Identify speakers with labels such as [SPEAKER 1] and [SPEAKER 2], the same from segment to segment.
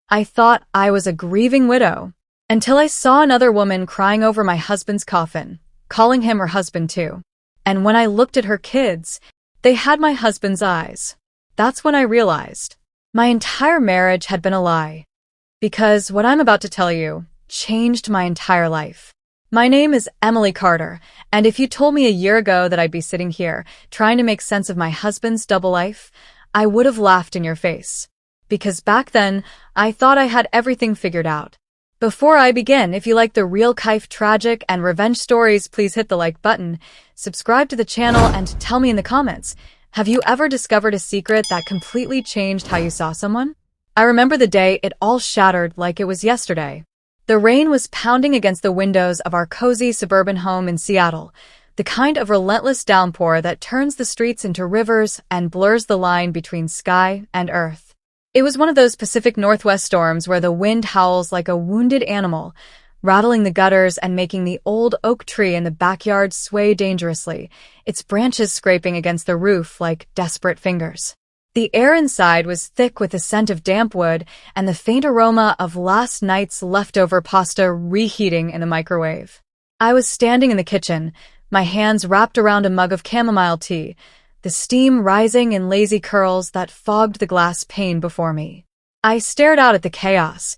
[SPEAKER 1] I thought I was a grieving widow, until I saw another woman crying over my husband's coffin, calling him her husband too. And when I looked at her kids, they had my husband's eyes. That's when I realized my entire marriage had been a lie. Because what I'm about to tell you changed my entire life. My name is Emily Carter, and if you told me a year ago that I'd be sitting here trying to make sense of my husband's double life, I would have laughed in your face. Because back then, I thought I had everything figured out. Before I begin, if you like the real life tragic and revenge stories, please hit the like button, subscribe to the channel, and tell me in the comments, have you ever discovered a secret that completely changed how you saw someone? I remember the day it all shattered like it was yesterday. The rain was pounding against the windows of our cozy suburban home in Seattle, the kind of relentless downpour that turns the streets into rivers and blurs the line between sky and earth. It was one of those Pacific Northwest storms where the wind howls like a wounded animal, rattling the gutters and making the old oak tree in the backyard sway dangerously, its branches scraping against the roof like desperate fingers. The air inside was thick with the scent of damp wood and the faint aroma of last night's leftover pasta reheating in the microwave. I was standing in the kitchen, my hands wrapped around a mug of chamomile tea, the steam rising in lazy curls that fogged the glass pane before me. I stared out at the chaos,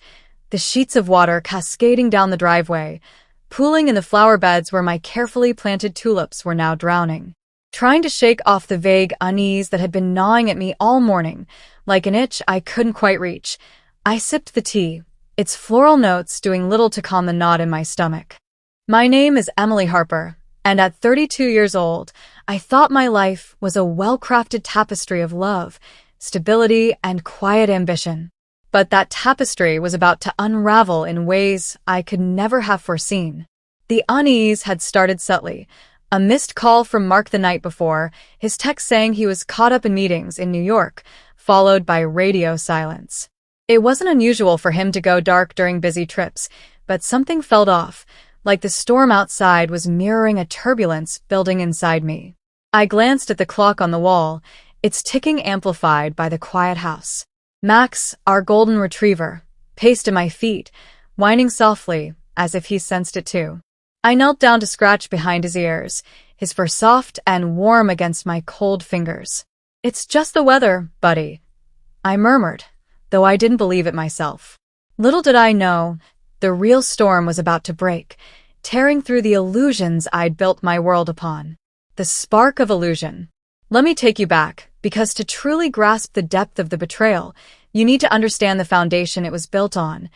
[SPEAKER 1] the sheets of water cascading down the driveway, pooling in the flower beds where my carefully planted tulips were now drowning. Trying to shake off the vague unease that had been gnawing at me all morning, like an itch I couldn't quite reach, I sipped the tea, its floral notes doing little to calm the knot in my stomach. My name is Emily Harper, and at 32 years old, I thought my life was a well-crafted tapestry of love, stability, and quiet ambition. But that tapestry was about to unravel in ways I could never have foreseen. The unease had started subtly. A missed call from Mark the night before, his text saying he was caught up in meetings in New York, followed by radio silence. It wasn't unusual for him to go dark during busy trips, but something felt off, like the storm outside was mirroring a turbulence building inside me. I glanced at the clock on the wall, its ticking amplified by the quiet house. Max, our golden retriever, paced at my feet, whining softly, as if he sensed it too. I knelt down to scratch behind his ears, his fur soft and warm against my cold fingers. "It's just the weather, buddy," I murmured, though I didn't believe it myself. Little did I know, the real storm was about to break, tearing through the illusions I'd built my world upon. The spark of illusion. Let me take you back, because to truly grasp the depth of the betrayal, you need to understand the foundation it was built on.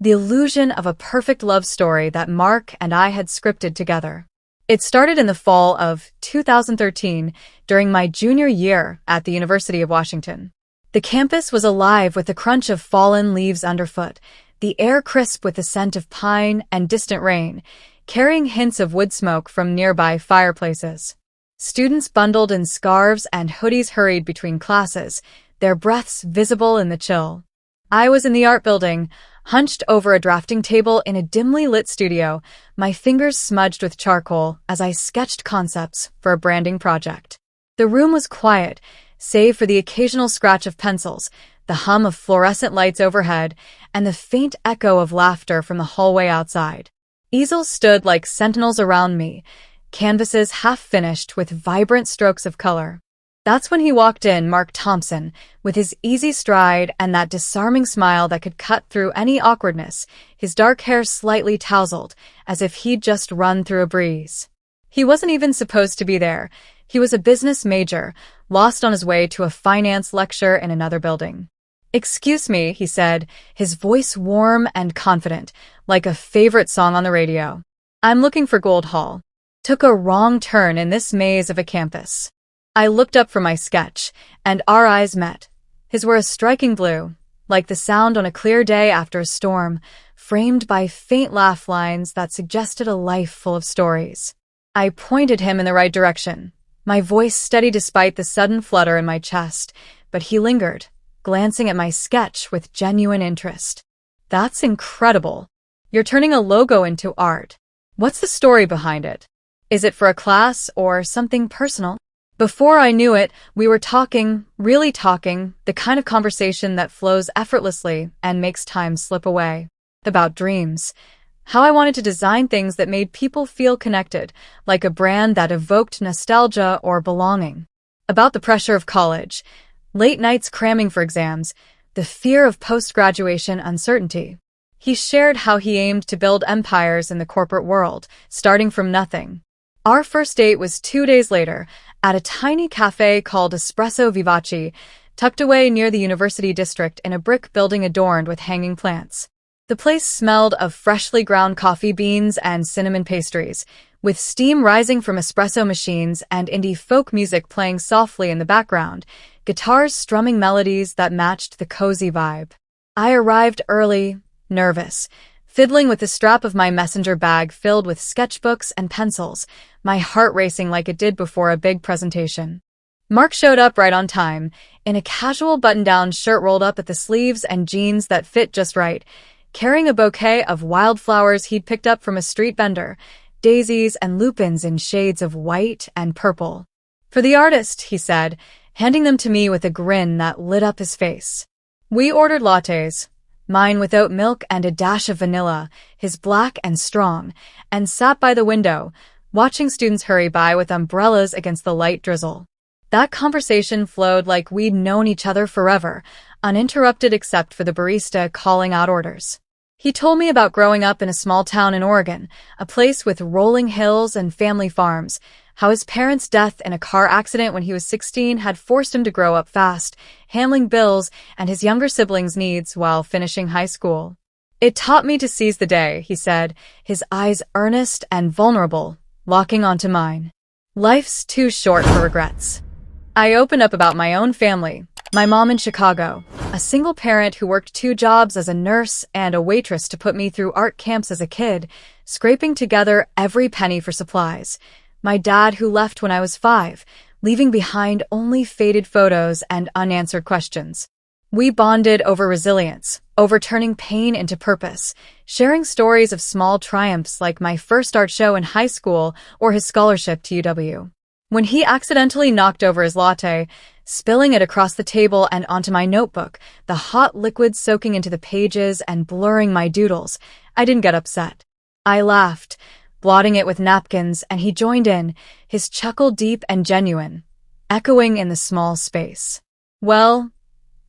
[SPEAKER 1] The illusion of a perfect love story that Mark and I had scripted together. It started in the fall of 2013, during my junior year at the University of Washington. The campus was alive with the crunch of fallen leaves underfoot, the air crisp with the scent of pine and distant rain, carrying hints of wood smoke from nearby fireplaces. Students bundled in scarves and hoodies hurried between classes, their breaths visible in the chill. I was in the art building, hunched over a drafting table in a dimly lit studio, my fingers smudged with charcoal as I sketched concepts for a branding project. The room was quiet, save for the occasional scratch of pencils, the hum of fluorescent lights overhead, and the faint echo of laughter from the hallway outside. Easels stood like sentinels around me, canvases half-finished with vibrant strokes of color. That's when he walked in, Mark Thompson, with his easy stride and that disarming smile that could cut through any awkwardness, his dark hair slightly tousled, as if he'd just run through a breeze. He wasn't even supposed to be there. He was a business major, lost on his way to a finance lecture in another building. "Excuse me," he said, his voice warm and confident, like a favorite song on the radio. "I'm looking for Gold Hall." Took a wrong turn in this maze of a campus. I looked up from my sketch, and our eyes met. His were a striking blue, like the sound on a clear day after a storm, framed by faint laugh lines that suggested a life full of stories. I pointed him in the right direction, my voice steady despite the sudden flutter in my chest, but he lingered, glancing at my sketch with genuine interest. "That's incredible. You're turning a logo into art. What's the story behind it? Is it for a class or something personal?" Before I knew it, we were talking, really talking, the kind of conversation that flows effortlessly and makes time slip away. About dreams. How I wanted to design things that made people feel connected, like a brand that evoked nostalgia or belonging. About the pressure of college, late nights cramming for exams, the fear of post-graduation uncertainty. He shared how he aimed to build empires in the corporate world, starting from nothing. Our first date was 2 days later, at a tiny cafe called Espresso Vivace, tucked away near the university district in a brick building adorned with hanging plants. The place smelled of freshly ground coffee beans and cinnamon pastries, with steam rising from espresso machines and indie folk music playing softly in the background, guitars strumming melodies that matched the cozy vibe. I arrived early, nervous, fiddling with the strap of my messenger bag filled with sketchbooks and pencils, my heart racing like it did before a big presentation. Mark showed up right on time, in a casual button-down shirt rolled up at the sleeves and jeans that fit just right, carrying a bouquet of wildflowers he'd picked up from a street vendor, daisies and lupins in shades of white and purple. "For the artist," he said, handing them to me with a grin that lit up his face. We ordered lattes, mine with oat milk and a dash of vanilla, his black and strong, and sat by the window, watching students hurry by with umbrellas against the light drizzle. That conversation flowed like we'd known each other forever, uninterrupted except for the barista calling out orders. He told me about growing up in a small town in Oregon, a place with rolling hills and family farms, how his parents' death in a car accident when he was 16 had forced him to grow up fast, handling bills and his younger siblings' needs while finishing high school. "It taught me to seize the day," he said, his eyes earnest and vulnerable, locking onto mine. "Life's too short for regrets." I opened up about my own family, my mom in Chicago, a single parent who worked 2 jobs as a nurse and a waitress to put me through art camps as a kid, scraping together every penny for supplies. My dad who left when I was 5, leaving behind only faded photos and unanswered questions. We bonded over resilience, over turning pain into purpose, sharing stories of small triumphs like my first art show in high school or his scholarship to UW. When he accidentally knocked over his latte, spilling it across the table and onto my notebook, the hot liquid soaking into the pages and blurring my doodles, I didn't get upset. I laughed, blotting it with napkins, and he joined in, his chuckle deep and genuine, echoing in the small space. "Well,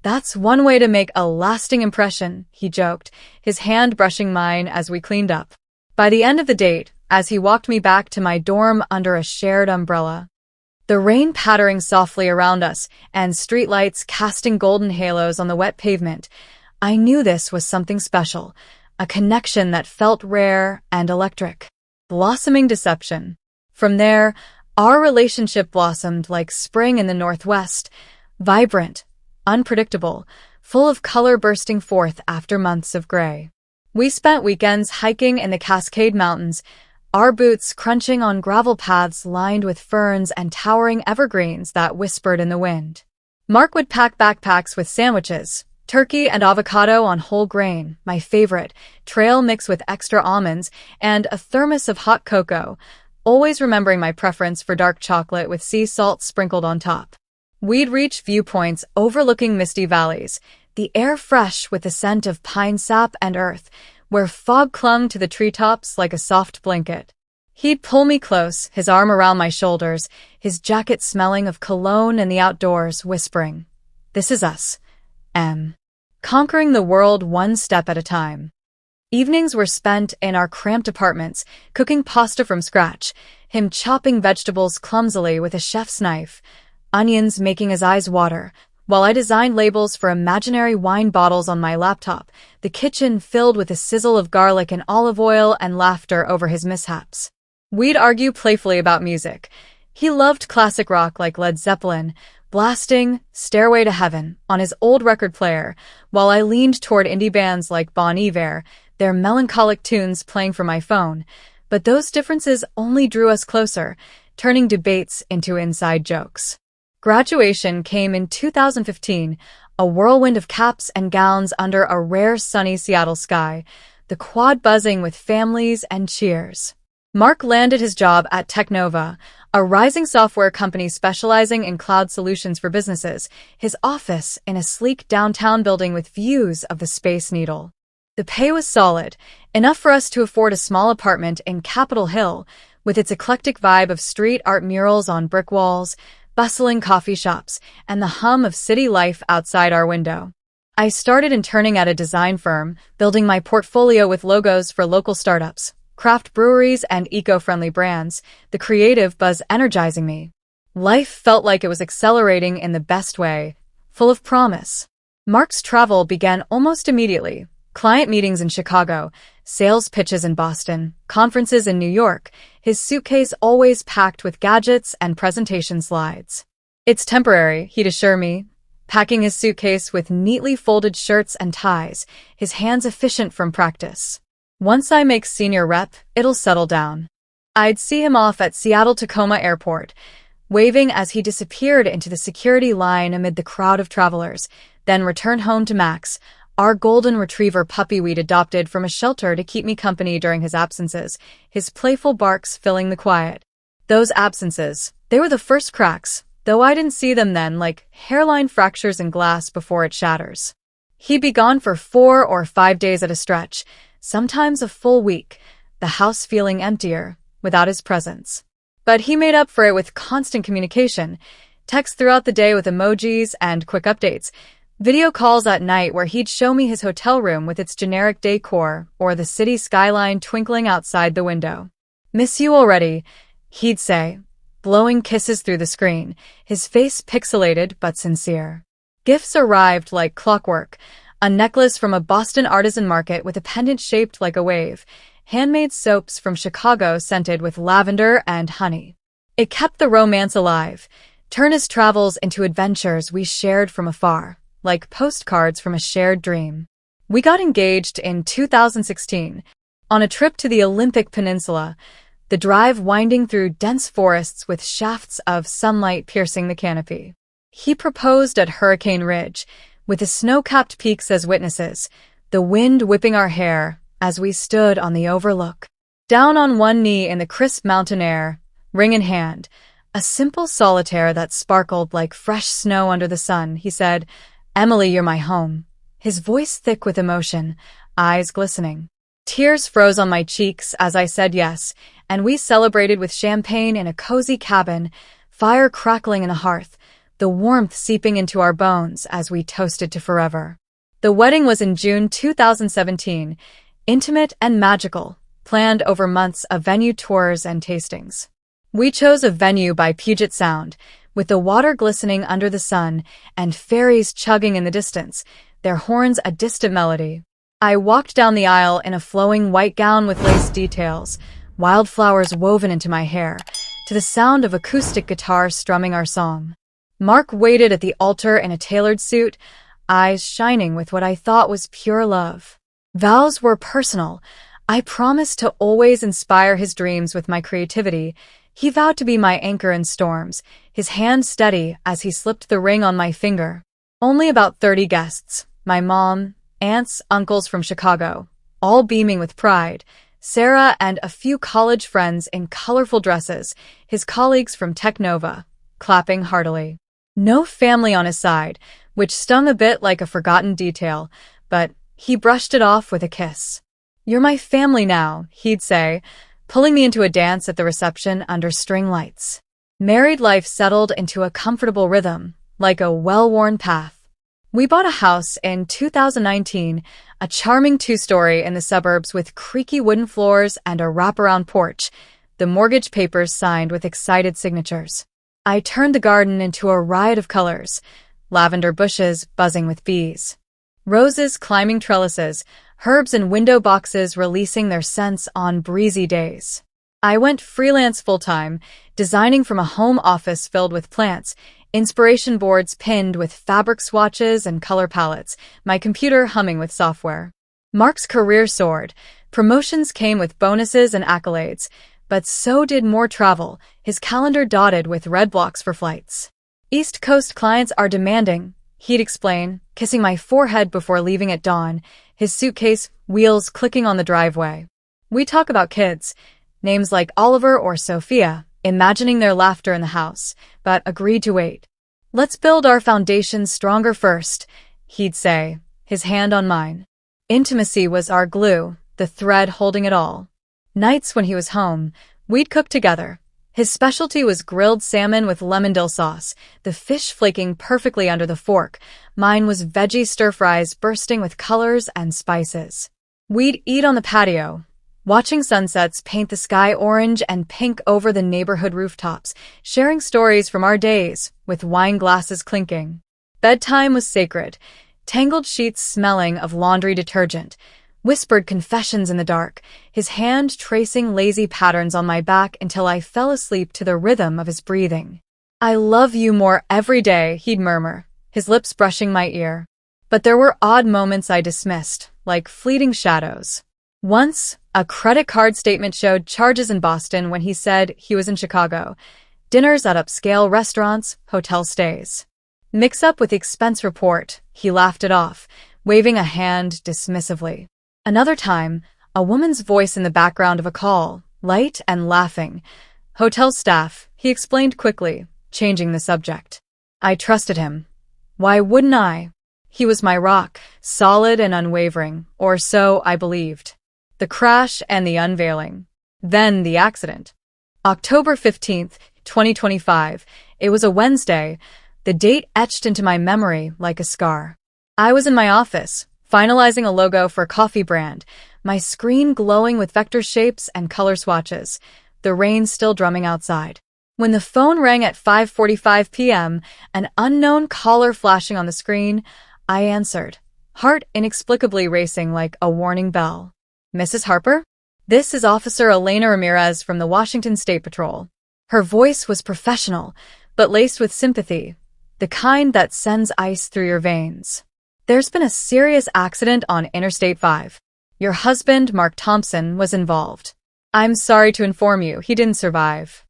[SPEAKER 1] that's one way to make a lasting impression," he joked, his hand brushing mine as we cleaned up. By the end of the date, as he walked me back to my dorm under a shared umbrella, the rain pattering softly around us and streetlights casting golden halos on the wet pavement, I knew this was something special, a connection that felt rare and electric. Blossoming deception. From there, our relationship blossomed like spring in the Northwest, vibrant, unpredictable, full of color bursting forth after months of gray. We spent weekends hiking in the Cascade Mountains, our boots crunching on gravel paths lined with ferns and towering evergreens that whispered in the wind. Mark would pack backpacks with sandwiches, turkey and avocado on whole grain, my favorite, trail mix with extra almonds, and a thermos of hot cocoa, always remembering my preference for dark chocolate with sea salt sprinkled on top. We'd reach viewpoints overlooking misty valleys, the air fresh with the scent of pine sap and earth, where fog clung to the treetops like a soft blanket. He'd pull me close, his arm around my shoulders, his jacket smelling of cologne and the outdoors, whispering, "This is us, M." Conquering the world one step at a time. Evenings were spent in our cramped apartments, cooking pasta from scratch, him chopping vegetables clumsily with a chef's knife, onions making his eyes water, while I designed labels for imaginary wine bottles on my laptop, the kitchen filled with the sizzle of garlic and olive oil and laughter over his mishaps. We'd argue playfully about music. He loved classic rock like Led Zeppelin, blasting Stairway to Heaven on his old record player, while I leaned toward indie bands like me.There, their melancholic tunes playing from my phone. But those differences only drew us closer, turning debates into inside jokes. Graduation came in 2015, a whirlwind of caps and gowns under a rare sunny Seattle sky, the quad buzzing with families and cheers. Mark landed his job at Technova, a rising software company specializing in cloud solutions for businesses, his office in a sleek downtown building with views of the Space Needle. The pay was solid, enough for us to afford a small apartment in Capitol Hill, with its eclectic vibe of street art murals on brick walls, bustling coffee shops, and the hum of city life outside our window. I started interning at a design firm, building my portfolio with logos for local startups, craft breweries, and eco-friendly brands, the creative buzz energizing me. Life felt like it was accelerating in the best way, full of promise. Mark's travel began almost immediately. Client meetings in Chicago, sales pitches in Boston, conferences in New York, his suitcase always packed with gadgets and presentation slides. "It's temporary," he'd assure me, packing his suitcase with neatly folded shirts and ties, his hands efficient from practice. "Once I make senior rep, it'll settle down." I'd see him off at Seattle-Tacoma Airport, waving as he disappeared into the security line amid the crowd of travelers, then return home to Max, our golden retriever puppy we'd adopted from a shelter to keep me company during his absences, his playful barks filling the quiet. Those absences, they were the first cracks, though I didn't see them then, like hairline fractures in glass before it shatters. He'd be gone for 4 or 5 days at a stretch, sometimes a full week, the house feeling emptier without his presence. But he made up for it with constant communication, texts throughout the day with emojis and quick updates, video calls at night where he'd show me his hotel room with its generic decor or the city skyline twinkling outside the window. "Miss you already," he'd say, blowing kisses through the screen, his face pixelated but sincere. Gifts arrived like clockwork, a necklace from a Boston artisan market with a pendant shaped like a wave, handmade soaps from Chicago scented with lavender and honey. It kept the romance alive, turned his travels into adventures we shared from afar, like postcards from a shared dream. We got engaged in 2016, on a trip to the Olympic Peninsula, the drive winding through dense forests with shafts of sunlight piercing the canopy. He proposed at Hurricane Ridge, with the snow-capped peaks as witnesses, the wind whipping our hair as we stood on the overlook. Down on one knee in the crisp mountain air, ring in hand, a simple solitaire that sparkled like fresh snow under the sun, he said, "Emily, you're my home." His voice thick with emotion, eyes glistening. Tears froze on my cheeks as I said yes, and we celebrated with champagne in a cozy cabin, fire crackling in the hearth, the warmth seeping into our bones as we toasted to forever. The wedding was in June 2017, intimate and magical, planned over months of venue tours and tastings. We chose a venue by Puget Sound, with the water glistening under the sun and ferries chugging in the distance, their horns a distant melody. I walked down the aisle in a flowing white gown with lace details, wildflowers woven into my hair, to the sound of acoustic guitars strumming our song. Mark waited at the altar in a tailored suit, eyes shining with what I thought was pure love. Vows were personal. I promised to always inspire his dreams with my creativity. He vowed to be my anchor in storms, his hand steady as he slipped the ring on my finger. Only about 30 guests, my mom, aunts, uncles from Chicago, all beaming with pride, Sarah and a few college friends in colorful dresses, his colleagues from Technova, clapping heartily. No family on his side, which stung a bit like a forgotten detail, but he brushed it off with a kiss. "You're my family now," he'd say, pulling me into a dance at the reception under string lights. Married life settled into a comfortable rhythm, like a well-worn path. We bought a house in 2019, a charming 2-story in the suburbs with creaky wooden floors and a wraparound porch, the mortgage papers signed with excited signatures. I turned the garden into a riot of colors, lavender bushes buzzing with bees, roses climbing trellises, herbs in window boxes releasing their scents on breezy days. I went freelance full-time, designing from a home office filled with plants, inspiration boards pinned with fabric swatches and color palettes, my computer humming with software. Mark's career soared. Promotions came with bonuses and accolades, but so did more travel, his calendar dotted with red blocks for flights. "East Coast clients are demanding," he'd explain, kissing my forehead before leaving at dawn, his suitcase wheels clicking on the driveway. "We talk about kids. Names like Oliver or Sophia, imagining their laughter in the house, but agreed to wait. "Let's build our foundations stronger first," he'd say, his hand on mine. Intimacy was our glue, the thread holding it all. Nights when he was home, we'd cook together. His specialty was grilled salmon with lemon dill sauce, the fish flaking perfectly under the fork. Mine was veggie stir-fries bursting with colors and spices. We'd eat on the patio, watching sunsets paint the sky orange and pink over the neighborhood rooftops, sharing stories from our days, with wine glasses clinking. Bedtime was sacred, tangled sheets smelling of laundry detergent, whispered confessions in the dark, his hand tracing lazy patterns on my back until I fell asleep to the rhythm of his breathing. "I love you more every day," he'd murmur, his lips brushing my ear. But there were odd moments I dismissed, like fleeting shadows. Once, a credit card statement showed charges in Boston when he said he was in Chicago. Dinners at upscale restaurants, hotel stays. Mix up with the expense report, he laughed it off, waving a hand dismissively. Another time, a woman's voice in the background of a call, light and laughing. "Hotel staff," he explained quickly, changing the subject. I trusted him. Why wouldn't I? He was my rock, solid and unwavering, or so I believed. The crash and the unveiling. Then the accident. October 15th, 2025. It was a Wednesday, the date etched into my memory like a scar. I was in my office, finalizing a logo for a coffee brand, my screen glowing with vector shapes and color swatches, the rain still drumming outside. When the phone rang at 5:45 p.m., an unknown caller flashing on the screen, I answered, heart inexplicably racing like a warning bell. "Mrs. Harper? This is Officer Elena Ramirez from the Washington State Patrol." Her voice was professional, but laced with sympathy, the kind that sends ice through your veins. "There's been a serious accident on Interstate 5. Your husband, Mark Thompson, was involved. I'm sorry to inform you, he didn't survive."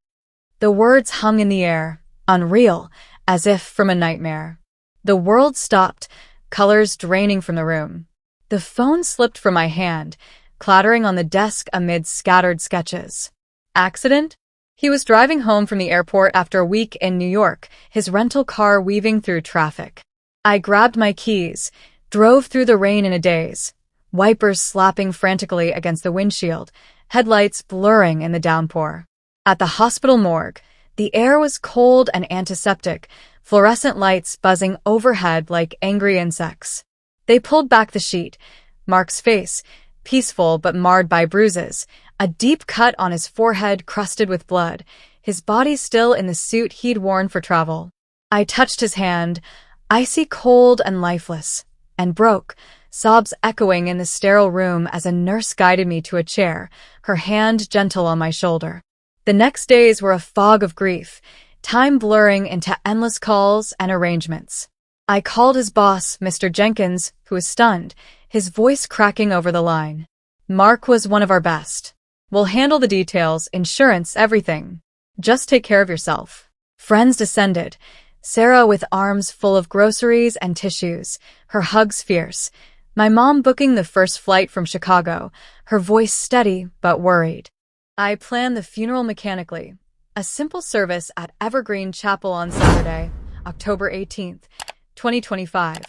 [SPEAKER 1] The words hung in the air, unreal, as if from a nightmare. The world stopped, colors draining from the room. The phone slipped from my hand, clattering on the desk amid scattered sketches. Accident? He was driving home from the airport after a week in New York, his rental car weaving through traffic. I grabbed my keys, drove through the rain in a daze, wipers slapping frantically against the windshield, headlights blurring in the downpour. At the hospital morgue, the air was cold and antiseptic, fluorescent lights buzzing overhead like angry insects. They pulled back the sheet. Mark's face, peaceful but marred by bruises, a deep cut on his forehead crusted with blood, his body still in the suit he'd worn for travel. I touched his hand, icy cold and lifeless, and broke, sobs echoing in the sterile room as a nurse guided me to a chair, her hand gentle on my shoulder. The next days were a fog of grief, time blurring into endless calls and arrangements. I called his boss, Mr. Jenkins, who was stunned, his voice cracking over the line. "Mark was one of our best. We'll handle the details, insurance, everything. Just take care of yourself." Friends descended, Sarah with arms full of groceries and tissues, her hugs fierce. My mom booking the first flight from Chicago, her voice steady but worried. I planned the funeral mechanically. A simple service at Evergreen Chapel on Saturday, October 18th, 2025.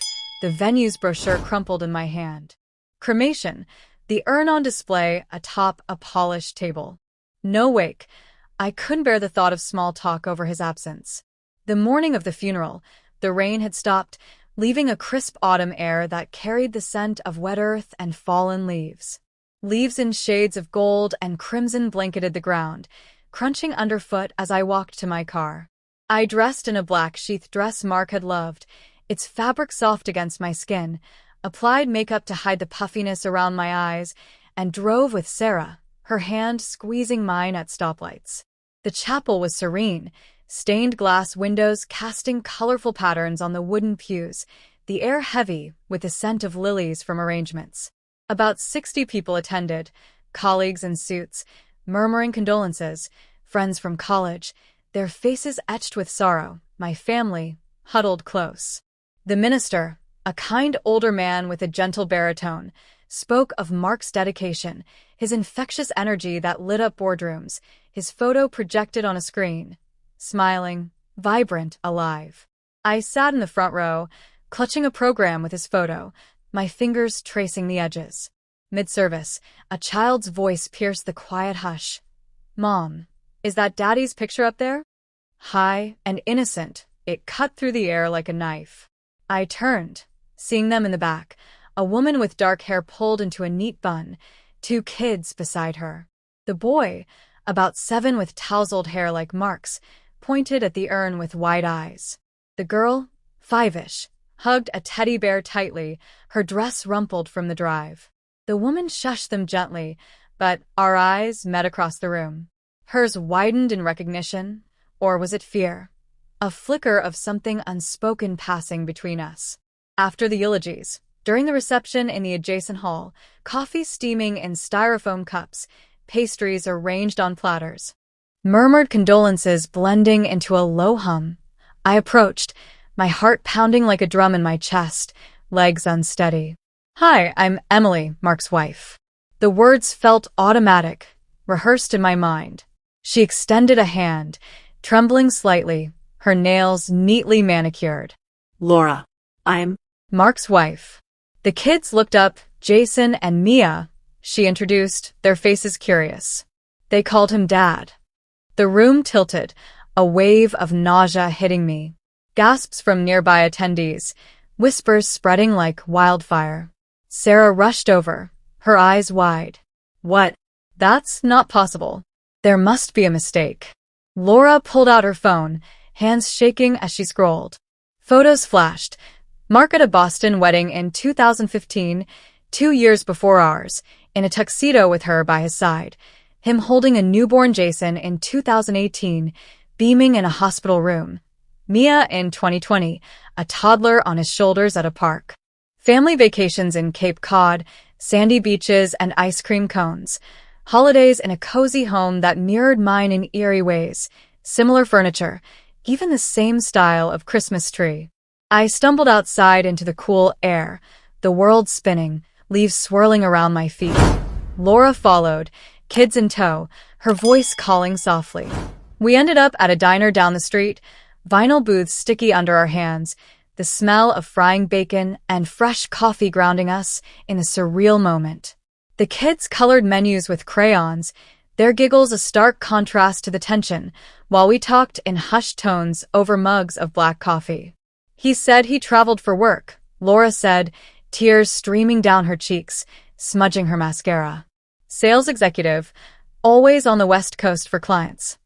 [SPEAKER 1] The venue's brochure crumpled in my hand. Cremation, the urn on display atop a polished table. No wake. I couldn't bear the thought of small talk over his absence. The morning of the funeral, the rain had stopped, leaving a crisp autumn air that carried the scent of wet earth and fallen leaves. Leaves in shades of gold and crimson blanketed the ground, crunching underfoot as I walked to my car. I dressed in a black sheath dress Mark had loved, its fabric soft against my skin, applied makeup to hide the puffiness around my eyes, and drove with Sarah, her hand squeezing mine at stoplights. The chapel was serene, stained glass windows casting colorful patterns on the wooden pews, the air heavy with the scent of lilies from arrangements. About 60 people attended, colleagues in suits, murmuring condolences, friends from college, their faces etched with sorrow, my family, huddled close. The minister, a kind older man with a gentle baritone, spoke of Mark's dedication, his infectious energy that lit up boardrooms, his photo projected on a screen. Smiling, vibrant, alive. I sat in the front row, clutching a program with his photo, my fingers tracing the edges. Mid-service, a child's voice pierced the quiet hush. "Mom, is that Daddy's picture up there?" High and innocent, it cut through the air like a knife. I turned, seeing them in the back, a woman with dark hair pulled into a neat bun, 2 kids beside her. The boy, about 7 with tousled hair like Mark's, pointed at the urn with wide eyes. The girl, 5-ish, hugged a teddy bear tightly, her dress rumpled from the drive. The woman shushed them gently, but our eyes met across the room. Hers widened in recognition, or was it fear? A flicker of something unspoken passing between us. After the eulogies, during the reception in the adjacent hall, coffee steaming in styrofoam cups, pastries arranged on platters. Murmured condolences blending into a low hum. I approached, my heart pounding like a drum in my chest, legs unsteady. "Hi, I'm Emily, Mark's wife." The words felt automatic, rehearsed in my mind. She extended a hand, trembling slightly, her nails neatly manicured.
[SPEAKER 2] "Laura, I'm
[SPEAKER 1] Mark's wife. The kids looked up, Jason and Mia. She introduced, their faces curious. They called him Dad. The room tilted, a wave of nausea hitting me. Gasps from nearby attendees, whispers spreading like wildfire. Sarah rushed over, her eyes wide. "What? That's not possible. There must be a mistake." Laura pulled out her phone, hands shaking as she scrolled. Photos flashed. Mark at a Boston wedding in 2015, 2 years before ours, in a tuxedo with her by his side. Him holding a newborn Jason in 2018, beaming in a hospital room. Mia in 2020, a toddler on his shoulders at a park. Family vacations in Cape Cod, sandy beaches and ice cream cones. Holidays in a cozy home that mirrored mine in eerie ways. Similar furniture, even the same style of Christmas tree. I stumbled outside into the cool air, the world spinning, leaves swirling around my feet. Laura followed, kids in tow, her voice calling softly. We ended up at a diner down the street, vinyl booths sticky under our hands, the smell of frying bacon and fresh coffee grounding us in a surreal moment. The kids colored menus with crayons, their giggles a stark contrast to the tension, while we talked in hushed tones over mugs of black coffee. He said he traveled for work, Laura said, tears streaming down her cheeks, smudging her mascara. Sales executive, always on the West Coast for clients.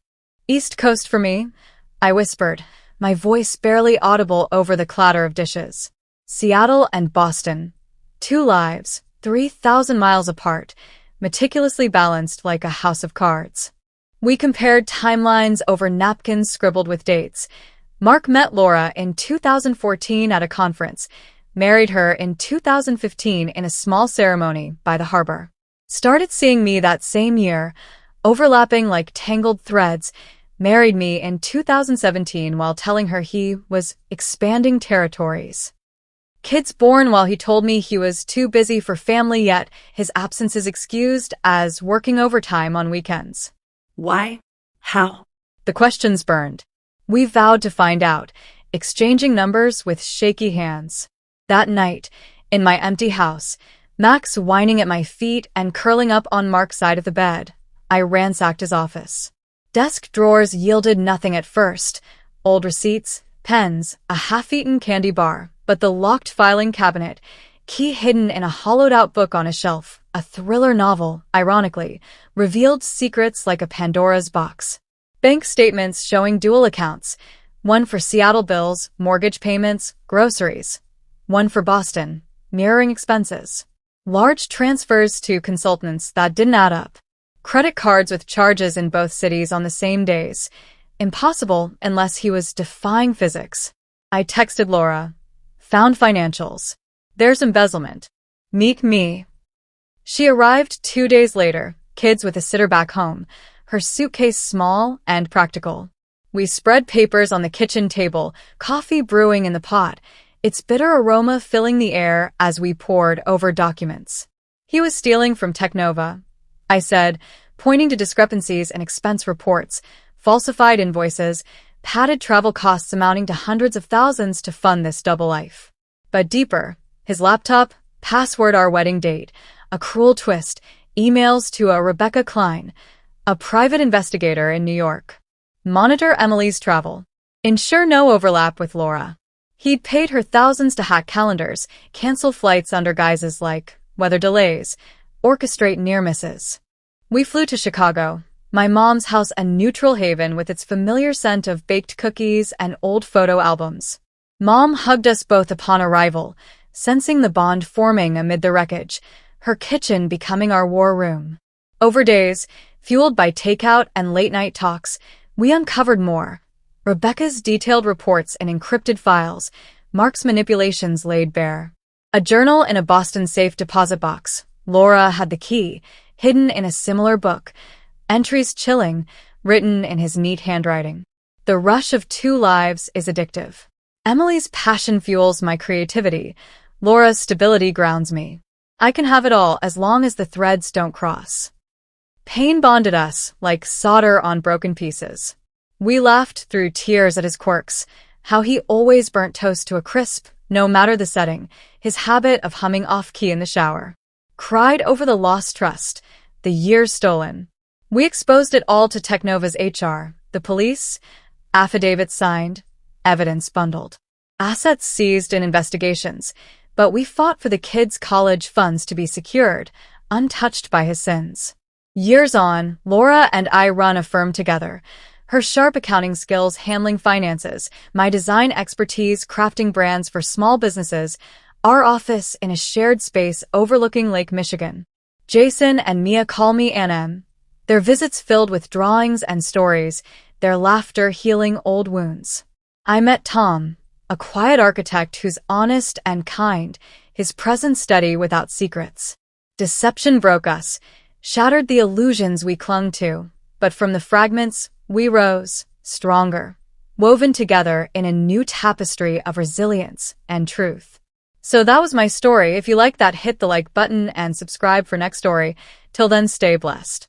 [SPEAKER 1] East Coast for me, I whispered, my voice barely audible over the clatter of dishes. Seattle and Boston. 2 lives, 3,000 miles apart, meticulously balanced like a house of cards. We compared timelines over napkins scribbled with dates. Mark met Laura in 2014 at a conference, married her in 2015 in a small ceremony by the harbor. Started seeing me that same year, overlapping like tangled threads, married me in 2017 while telling her he was expanding territories. Kids born while he told me he was too busy for family, yet his absence is excused as working overtime on weekends.
[SPEAKER 2] Why? How?
[SPEAKER 1] The questions burned. We vowed to find out, exchanging numbers with shaky hands. That night, in my empty house, Max whining at my feet and curling up on Mark's side of the bed, I ransacked his office. Desk drawers yielded nothing at first. Old receipts, pens, a half-eaten candy bar, but the locked filing cabinet, key hidden in a hollowed-out book on a shelf, a thriller novel, ironically, revealed secrets like a Pandora's box. Bank statements showing dual accounts, one for Seattle bills, mortgage payments, groceries, one for Boston, mirroring expenses. Large transfers to consultants that didn't add up. Credit cards with charges in both cities on the same days. Impossible unless he was defying physics. I texted Laura. Found financials. There's embezzlement. Meet me. She arrived 2 days later, kids with a sitter back home, her suitcase small and practical. We spread papers on the kitchen table, coffee brewing in the pot, its bitter aroma filling the air as we pored over documents. He was stealing from Technova, I said, pointing to discrepancies in expense reports, falsified invoices, padded travel costs amounting to hundreds of thousands to fund this double life. But deeper, his laptop, password our wedding date, a cruel twist, emails to a Rebecca Klein, a private investigator in New York. Monitor Emily's travel. Ensure no overlap with Laura. He'd paid her thousands to hack calendars, cancel flights under guises like weather delays, orchestrate near misses. We flew to Chicago, my mom's house a neutral haven with its familiar scent of baked cookies and old photo albums. Mom hugged us both upon arrival, sensing the bond forming amid the wreckage, her kitchen becoming our war room. Over days, fueled by takeout and late-night talks, we uncovered more. Rebecca's detailed reports and encrypted files, Mark's manipulations laid bare. A journal in a Boston safe deposit box. Laura had the key, hidden in a similar book. Entries chilling, written in his neat handwriting. The rush of two lives is addictive. Emily's passion fuels my creativity. Laura's stability grounds me. I can have it all as long as the threads don't cross. Pain bonded us like solder on broken pieces. We laughed through tears at his quirks, how he always burnt toast to a crisp, no matter the setting, his habit of humming off-key in the shower. Cried over the lost trust, the years stolen. We exposed it all to Technova's HR, the police, affidavits signed, evidence bundled. Assets seized in investigations, but we fought for the kids' college funds to be secured, untouched by his sins. Years on, Laura and I run a firm together. Her sharp accounting skills handling finances, my design expertise crafting brands for small businesses, our office in a shared space overlooking Lake Michigan. Jason and Mia call me Annem. Their visits filled with drawings and stories, their laughter healing old wounds. I met Tom, a quiet architect who's honest and kind, his presence steady without secrets. Deception broke us, shattered the illusions we clung to, but from the fragments, we rose, stronger, woven together in a new tapestry of resilience and truth. So that was my story. If you like that, hit the like button and subscribe for next story. Till then, stay blessed.